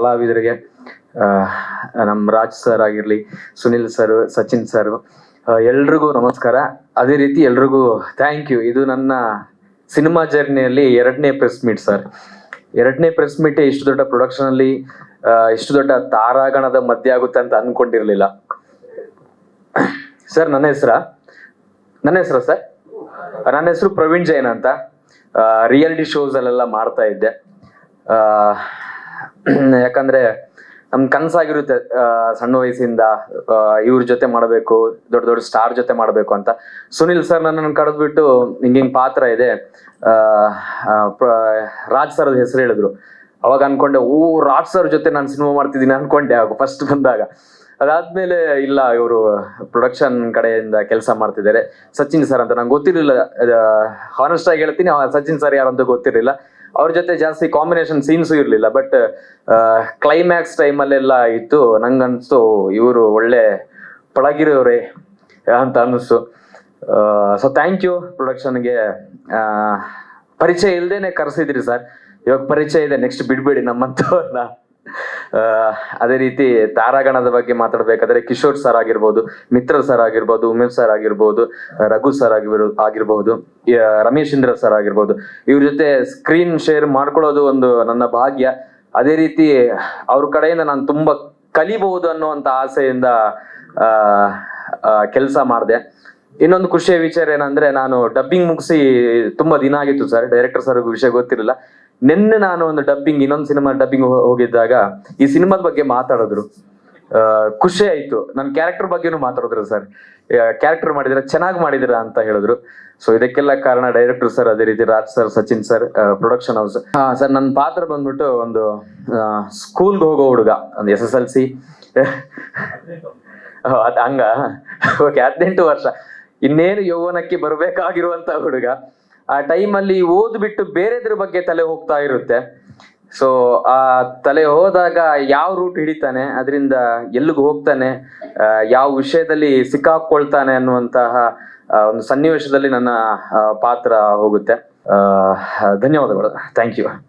ಕಲಾವಿದರಿಗೆ ನಮ್ಮ ರಾಜ್ ಸರ್ ಆಗಿರ್ಲಿ, ಸುನಿಲ್ ಸರ್, ಸಚಿನ್ ಸರ್, ಎಲ್ರಿಗೂ ನಮಸ್ಕಾರ. ಅದೇ ರೀತಿ ಎಲ್ರಿಗೂ ಥ್ಯಾಂಕ್ ಯು. ಇದು ನನ್ನ ಸಿನಿಮಾ ಜರ್ನಿಯಲ್ಲಿ 2ನೇ ಪ್ರೆಸ್ ಮೀಟ್ ಸರ್. 2ನೇ ಪ್ರೆಸ್ ಮೀಟ್ ಇಷ್ಟು ದೊಡ್ಡ ಪ್ರೊಡಕ್ಷನ್ ಅಲ್ಲಿ ಇಷ್ಟು ದೊಡ್ಡ ತಾರಾಗಣದ ಮಧ್ಯೆ ಆಗುತ್ತೆ ಅಂತ ಅನ್ಕೊಂಡಿರ್ಲಿಲ್ಲ ಸರ್. ನನ್ನ ಹೆಸರು ಸರ್, ನನ್ನ ಹೆಸರು ಪ್ರವೀಣ್ ಜೈನ್ ಅಂತ. ರಿಯಾಲಿಟಿ ಶೋಸ್ ಅಲ್ಲೆಲ್ಲ ಮಾಡ್ತಾ ಇದ್ದೆ. ಯಾಕಂದ್ರೆ ನಮ್ ಕನ್ಸಾಗಿರುತ್ತೆ ಸಣ್ಣ ವಯಸ್ಸಿಂದ ಇವ್ರ ಜೊತೆ ಮಾಡಬೇಕು, ದೊಡ್ಡ ದೊಡ್ಡ ಸ್ಟಾರ್ ಜೊತೆ ಮಾಡಬೇಕು ಅಂತ. ಸುನಿಲ್ ಸರ್ ನನ್ನನ್ನು ಕರೆದ್ಬಿಟ್ಟು ಹಿಂಗಿಂಗ್ ಪಾತ್ರ ಇದೆ, ರಾಜ್ ಸರ್ ಹೆಸರು ಹೇಳಿದ್ರು. ಅವಾಗ ಅನ್ಕೊಂಡೆ, ರಾಜ್ ಸರ್ ಜೊತೆ ನಾನು ಸಿನಿಮಾ ಮಾಡ್ತಿದ್ದೀನಿ ಅನ್ಕೊಂಡೆ ಆಗ ಫಸ್ಟ್ ಬಂದಾಗ. ಅದಾದ್ಮೇಲೆ ಇಲ್ಲ, ಇವರು ಪ್ರೊಡಕ್ಷನ್ ಕಡೆಯಿಂದ ಕೆಲಸ ಮಾಡ್ತಿದ್ದಾರೆ. ಸಚಿನ್ ಸರ್ ಅಂತ ನಂಗೆ ಗೊತ್ತಿರಲಿಲ್ಲ, ಹಾನೆಸ್ಟ್ ಆಗಿ ಹೇಳ್ತೀನಿ, ಸಚಿನ್ ಸರ್ ಯಾರಂತ ಗೊತ್ತಿರಲಿಲ್ಲ. ಅವ್ರ ಜೊತೆ ಜಾಸ್ತಿ ಕಾಂಬಿನೇಷನ್ ಸೀನ್ಸು ಇರಲಿಲ್ಲ. ಬಟ್ ಕ್ಲೈಮ್ಯಾಕ್ಸ್ ಟೈಮಲ್ಲೆಲ್ಲ ಇತ್ತು. ನಂಗನ್ಸ್ತು ಇವರು ಒಳ್ಳೆ ಪಳಗಿರೋರೆ ಅಂತ ಅನ್ನಿಸ್ತು. ಸೊ ಥ್ಯಾಂಕ್ ಯು ಪ್ರೊಡಕ್ಷನ್ಗೆ. ಪರಿಚಯ ಇಲ್ದೇನೆ ಕರೆಸಿದ್ರಿ ಸರ್. ಇವಾಗ ಪರಿಚಯ ಇದೆ, ನೆಕ್ಸ್ಟ್ ಬಿಡ್ಬೇಡಿ ನಮ್ಮಂತವ್ರನ್ನ. ಅದೇ ರೀತಿ ತಾರಾಗಣದ ಬಗ್ಗೆ ಮಾತಾಡ್ಬೇಕಾದ್ರೆ ಕಿಶೋರ್ ಸರ್ ಆಗಿರ್ಬೋದು, ಮಿತ್ರ ಸರ್ ಆಗಿರ್ಬೋದು, ಉಮೇಶ್ ಸರ್ ಆಗಿರ್ಬೋದು, ರಘು ಸರ್ ಆಗಿರ್ಬೋದು, ರಮೇಶ್ ಇಂದ್ರ ಸರ್ ಆಗಿರ್ಬೋದು, ಇವ್ರ ಜೊತೆ ಸ್ಕ್ರೀನ್ ಶೇರ್ ಮಾಡ್ಕೊಳ್ಳೋದು ಒಂದು ನನ್ನ ಭಾಗ್ಯ. ಅದೇ ರೀತಿ ಅವ್ರ ಕಡೆಯಿಂದ ನಾನು ತುಂಬಾ ಕಲಿಬಹುದು ಅನ್ನುವಂತ ಆಸೆಯಿಂದ ಕೆಲಸ ಮಾಡಿದೆ. ಇನ್ನೊಂದು ಖುಷಿಯ ವಿಚಾರ ಏನಂದ್ರೆ, ನಾನು ಡಬ್ಬಿಂಗ್ ಮುಗಿಸಿ ತುಂಬಾ ದಿನ ಆಗಿತ್ತು ಸರ್. ಡೈರೆಕ್ಟರ್ ಸರ್ ವಿಷಯ ಗೊತ್ತಿರಲಿಲ್ಲ. ನಿನ್ನೆ ನಾನು ಒಂದು ಇನ್ನೊಂದು ಸಿನಿಮಾ ಡಬ್ಬಿಂಗ್ ಹೋಗಿದ್ದಾಗ ಈ ಸಿನಿಮಾದ ಬಗ್ಗೆ ಮಾತಾಡಿದ್ರು. ಖುಷಿ ಆಯ್ತು. ನನ್ನ ಕ್ಯಾರೆಕ್ಟರ್ ಬಗ್ಗೆನೂ ಮಾತಾಡಿದ್ರು ಸರ್. ಕ್ಯಾರೆಕ್ಟರ್ ಮಾಡಿದಿರ, ಚೆನ್ನಾಗಿ ಮಾಡಿದಿರ ಅಂತ ಹೇಳಿದ್ರು. ಸೊ ಇದಕ್ಕೆಲ್ಲ ಕಾರಣ ಡೈರೆಕ್ಟರ್ ಸರ್, ಅದೇ ರೀತಿ Raj sir, Sachin sir, production house. Sir ನನ್ನ ಪಾತ್ರ ಬಂದ್ಬಿಟ್ಟು ಒಂದು ಸ್ಕೂಲ್ಗೆ ಹೋಗೋ ಹುಡುಗ, ಒಂದು SSLC ಹಂಗ ಓಕೆ, 18 ವರ್ಷ, ಇನ್ನೇನು ಯೌವನಕ್ಕೆ ಬರ್ಬೇಕಾಗಿರುವಂತ ಹುಡುಗ. ಆ ಟೈಮಲ್ಲಿ ಓದ್ಬಿಟ್ಟು ಬೇರೆದ್ರ ಬಗ್ಗೆ ತಲೆ ಹೋಗ್ತಾ ಇರುತ್ತೆ. ಸೊ ಆ ತಲೆ ಹೋದಾಗ ಯಾವ ರೂಟ್ ಹಿಡಿತಾನೆ, ಅದರಿಂದ ಎಲ್ಲಿಗೆ ಹೋಗ್ತಾನೆ, ಯಾವ ವಿಷಯದಲ್ಲಿ ಸಿಕ್ಕಾಕೊಳ್ತಾನೆ ಅನ್ನುವಂತಹ ಒಂದು ಸನ್ನಿವೇಶದಲ್ಲಿ ನನ್ನ ಪಾತ್ರ ಹೋಗುತ್ತೆ. ಧನ್ಯವಾದಗಳು. Thank you.